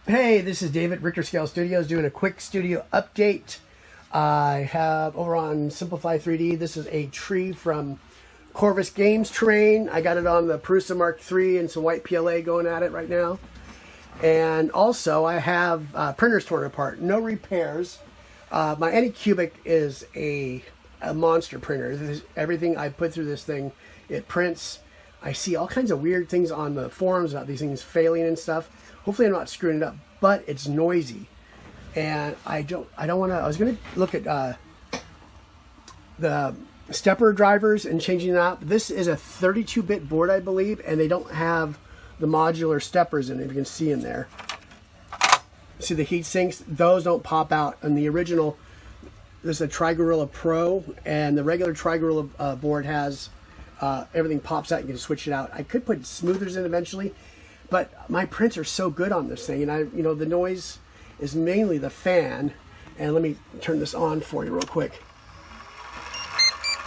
Hey, this is David, Richter Scale Studios, doing a quick studio update. I have over on Simplify 3D, this is a tree from Corvus Games terrain. I got it on the Prusa Mark III and some white PLA going at it right now. And also I have printers torn apart, no repairs. My Anycubic is a monster printer. Everything I put through this thing, it prints. I see all kinds of weird things on the forums about these things failing and stuff. Hopefully I'm not screwing it up, but it's noisy. And I don't want to, I was going to look at the stepper drivers and changing that. This is a 32-bit board, I believe, and they don't have the modular steppers in it, if you can see in there. See the heat sinks? Those don't pop out. And the original, this is a Tri-Gorilla Pro, and the regular Tri-Gorilla board has everything pops out. You can switch it out. I could put smoothers in eventually, but my prints are so good on this thing, and the noise is mainly the fan. And let me turn this on for you real quick.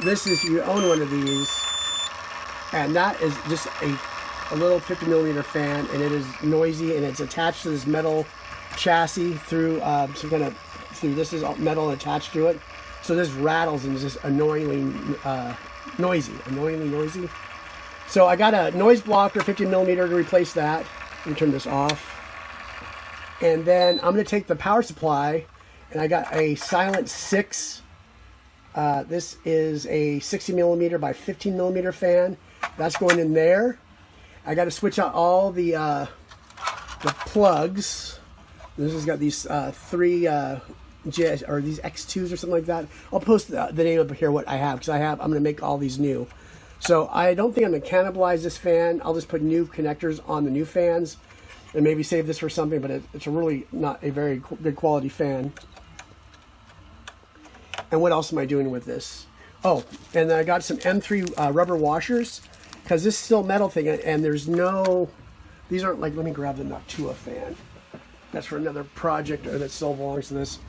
This is, you own one of these, and that is just a little 50mm fan, and it is noisy, and it's attached to this metal chassis through this is metal attached to it, so this rattles and is just annoyingly noisy. So I got a noise blocker 50mm to replace that. Let me turn this off. And then I'm going to take the power supply, and I got a Silent 6. This is a 60mm by 15mm fan. That's going in there. I got to switch out all the plugs. This has got these three these X2s or something like that. I'll post the name up here what I have, because I'm going to make all these new. So I don't think I'm going to cannibalize this fan. I'll just put new connectors on the new fans and maybe save this for something, but it's really not a very good quality fan. And what else am I doing with this? Oh, and then I got some M3 rubber washers, because this is still metal thing, and there's no, these aren't like, let me grab the Noctua fan. That's for another project, or that still belongs to this.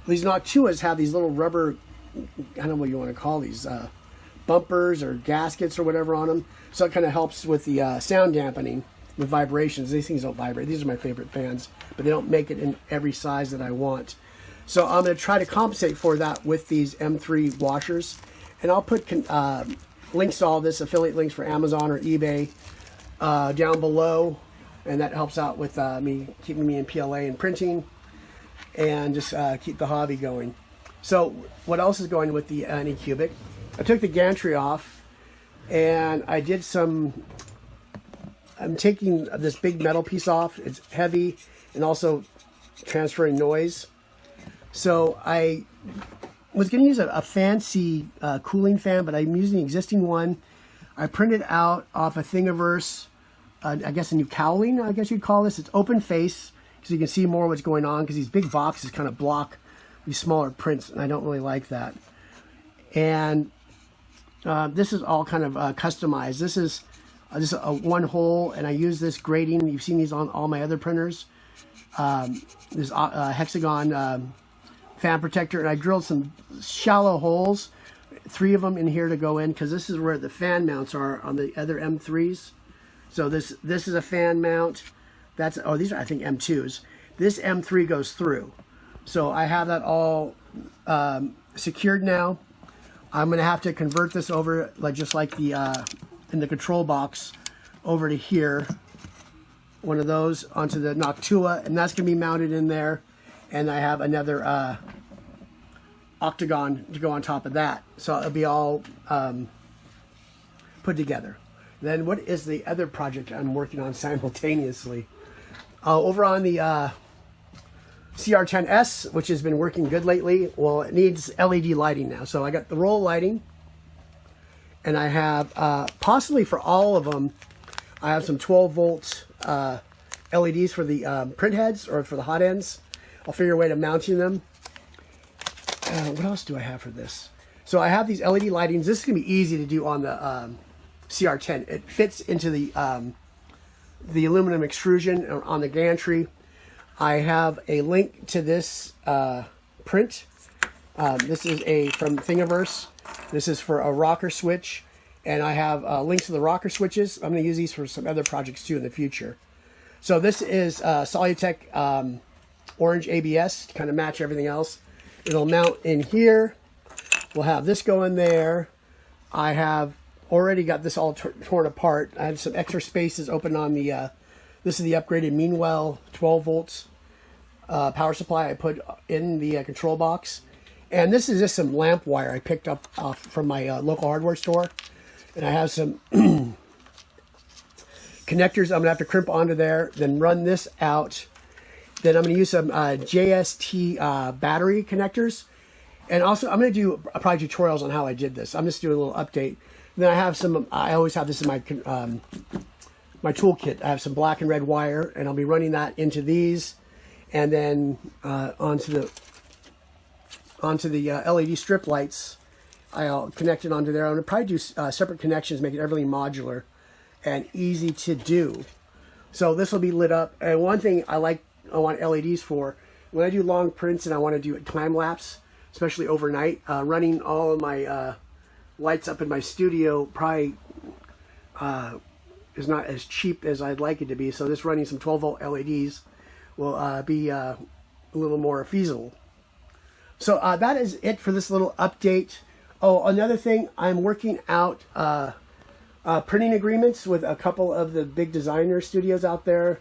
These Noctuas have these little rubber, I don't know what you want to call these, bumpers or gaskets or whatever on them. So it kind of helps with the sound dampening with vibrations. These things don't vibrate. These are my favorite fans, but they don't make it in every size that I want. So I'm going to try to compensate for that with these M3 washers. And I'll put links to all this, affiliate links for Amazon or eBay down below. And that helps out with keeping me in PLA and printing, and just keep the hobby going. So what else is going with the Anycubic? I took the gantry off, and I did I'm taking this big metal piece off. It's heavy and also transferring noise. So I was going to use a fancy cooling fan, but I'm using the existing one. I printed out off a Thingiverse, I guess a new cowling, I guess you'd call this. It's open face, so you can see more what's going on, because these big boxes kind of block these smaller prints, and I don't really like that. And this is all kind of customized. This is just a one hole, and I use this grating. You've seen these on all my other printers. This Hexagon Fan Protector, and I drilled some shallow holes, 3 of them in here to go in, because this is where the fan mounts are on the other M3s. So this is a fan mount. These are, I think, M2s. This M3 goes through. So I have that all secured now. I'm going to have to convert this over, just like the in the control box, over to here. One of those onto the Noctua, and that's going to be mounted in there. And I have another octagon to go on top of that. So it'll be all put together. Then what is the other project I'm working on simultaneously? Over on the CR10S, which has been working good lately. Well, it needs LED lighting now. So I got the roll lighting, and I have, possibly for all of them, I have some 12-volt LEDs for the print heads, or for the hot ends. I'll figure a way to mounting them. What else do I have for this? So I have these LED lightings. This is going to be easy to do on the CR10. It fits into the aluminum extrusion on the gantry. I have a link to this print. This is from Thingiverse. This is for a rocker switch, and I have links to the rocker switches. I'm going to use these for some other projects too in the future. So this is Solutech orange ABS to kind of match everything else. It'll mount in here. We'll have this go in there. I have already got this all torn apart. I had some extra spaces open on the, this is the upgraded Meanwell 12 volts power supply I put in the control box. And this is just some lamp wire I picked up from my local hardware store. And I have some connectors I'm going to have to crimp onto there, then run this out. Then I'm going to use some JST battery connectors. And also, I'm going to do probably tutorials on how I did this. I'm just doing a little update. And then I have some, I always have this in my my toolkit. I have some black and red wire, and I'll be running that into these. And then onto the LED strip lights, I'll connect it onto there. I'm going to probably do separate connections, making everything modular and easy to do. So this will be lit up. And one thing I want LEDs for, when I do long prints and I want to do a time lapse, especially overnight, running all of my lights up in my studio probably is not as cheap as I'd like it to be. So this running some 12 volt LEDs will be a little more feasible. So that is it for this little update. Oh, another thing, I'm working out printing agreements with a couple of the big designer studios out there.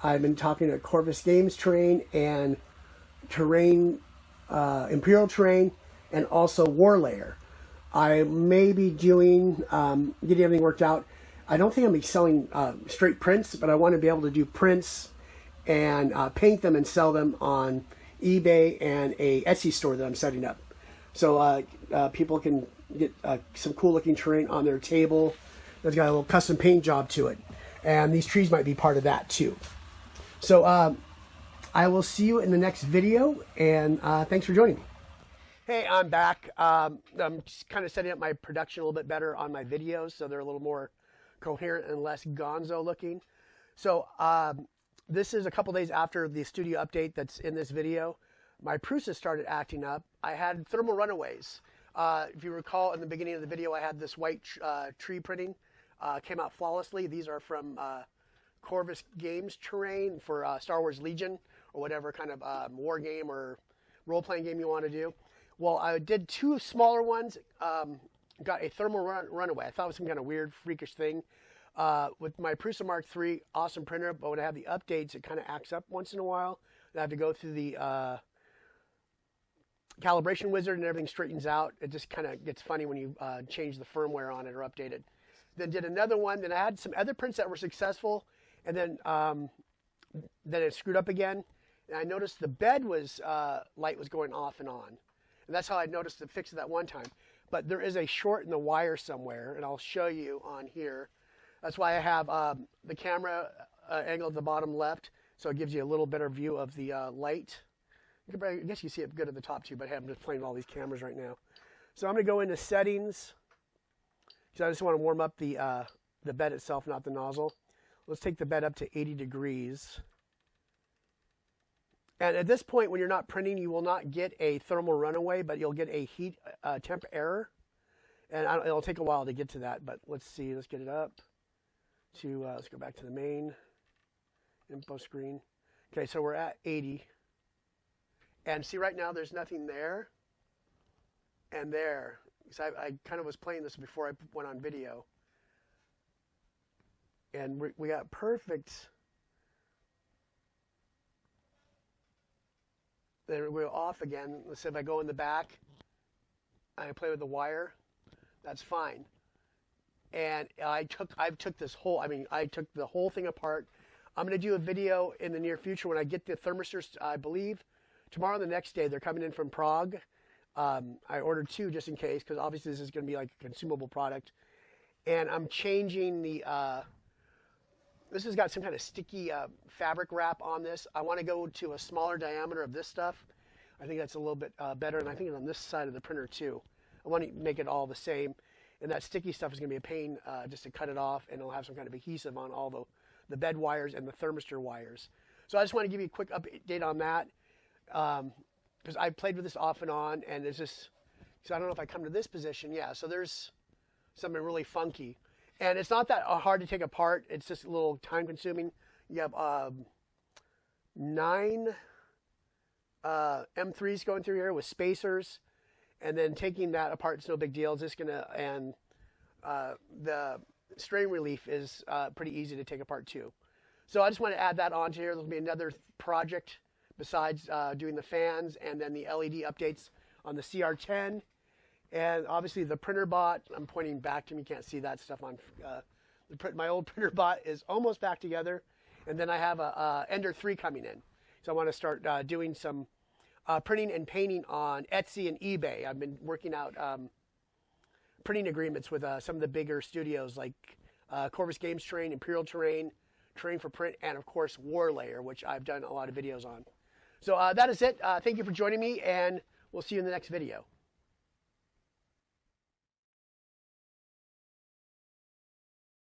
I've been talking to Corvus Games Terrain and Imperial Terrain, and also Warlayer. I may be doing, getting everything worked out. I don't think I'm going to be selling straight prints, but I want to be able to do prints and paint them and sell them on eBay and a Etsy store that I'm setting up. So people can get some cool looking terrain on their table that's got a little custom paint job to it. And these trees might be part of that too. So I will see you in the next video, and thanks for joining me. Hey, I'm back. I'm just kind of setting up my production a little bit better on my videos so they're a little more coherent and less gonzo looking. So this is a couple days after the studio update that's in this video. My Prusa started acting up. I had thermal runaways. If you recall, in the beginning of the video, I had this white tree printing. Came out flawlessly. These are from Corvus Games Terrain for Star Wars Legion, or whatever kind of war game or role-playing game you want to do. Well, I did two smaller ones, got a thermal runaway. I thought it was some kind of weird, freakish thing. With my Prusa Mark III, awesome printer, but when I have the updates, it kind of acts up once in a while. I have to go through the calibration wizard and everything straightens out. It just kind of gets funny when you change the firmware on it or update it. Then did another one. Then I had some other prints that were successful, and then it screwed up again. And I noticed the bed was light was going off and on, and that's how I noticed the fix of that one time. But there is a short in the wire somewhere, and I'll show you on here. That's why I have the camera angle at the bottom left, so it gives you a little better view of the light. I guess you see it good at the top too, but I'm just playing with all these cameras right now. So I'm going to go into settings, because I just want to warm up the bed itself, not the nozzle. Let's take the bed up to 80 degrees. And at this point, when you're not printing, you will not get a thermal runaway, but you'll get a heat temp error. And it'll take a while to get to that, but let's see. Let's get it up to, let's go back to the main info screen. Okay, so we're at 80. And see right now, there's nothing there and there. Because I kind of was playing this before I went on video. And we got perfect. Then we're off again. Let's say if I go in the back, I play with the wire, that's fine. And I took this whole, I took the whole thing apart. I'm going to do a video in the near future when I get the thermistors, I believe. Tomorrow or the next day, they're coming in from Prague. I ordered two just in case, because obviously this is going to be like a consumable product. And I'm changing the, this has got some kind of sticky fabric wrap on this. I want to go to a smaller diameter of this stuff. I think that's a little bit better, and I think it's on this side of the printer too. I want to make it all the same. And that sticky stuff is going to be a pain just to cut it off, and it'll have some kind of adhesive on all the bed wires and the thermistor wires. So I just want to give you a quick update on that. Because I played with this off and on, and it's just, so I don't know if I come to this position. Yeah, so there's something really funky. And it's not that hard to take apart. It's just a little time consuming. You have 9 M3s going through here with spacers, and then taking that apart, it's no big deal. It's just gonna, and the strain relief is pretty easy to take apart too. So I just want to add that onto here. There'll be another project besides doing the fans and then the LED updates on the CR10. And obviously the printer bot, I'm pointing back to me, you can't see that stuff on, my old printer bot is almost back together. And then I have a Ender 3 coming in. So I want to start doing some printing and painting on Etsy and eBay. I've been working out printing agreements with some of the bigger studios like Corvus Games Terrain, Imperial Terrain, Terrain for Print, and of course Warlayer, which I've done a lot of videos on. So that is it. Thank you for joining me, and we'll see you in the next video.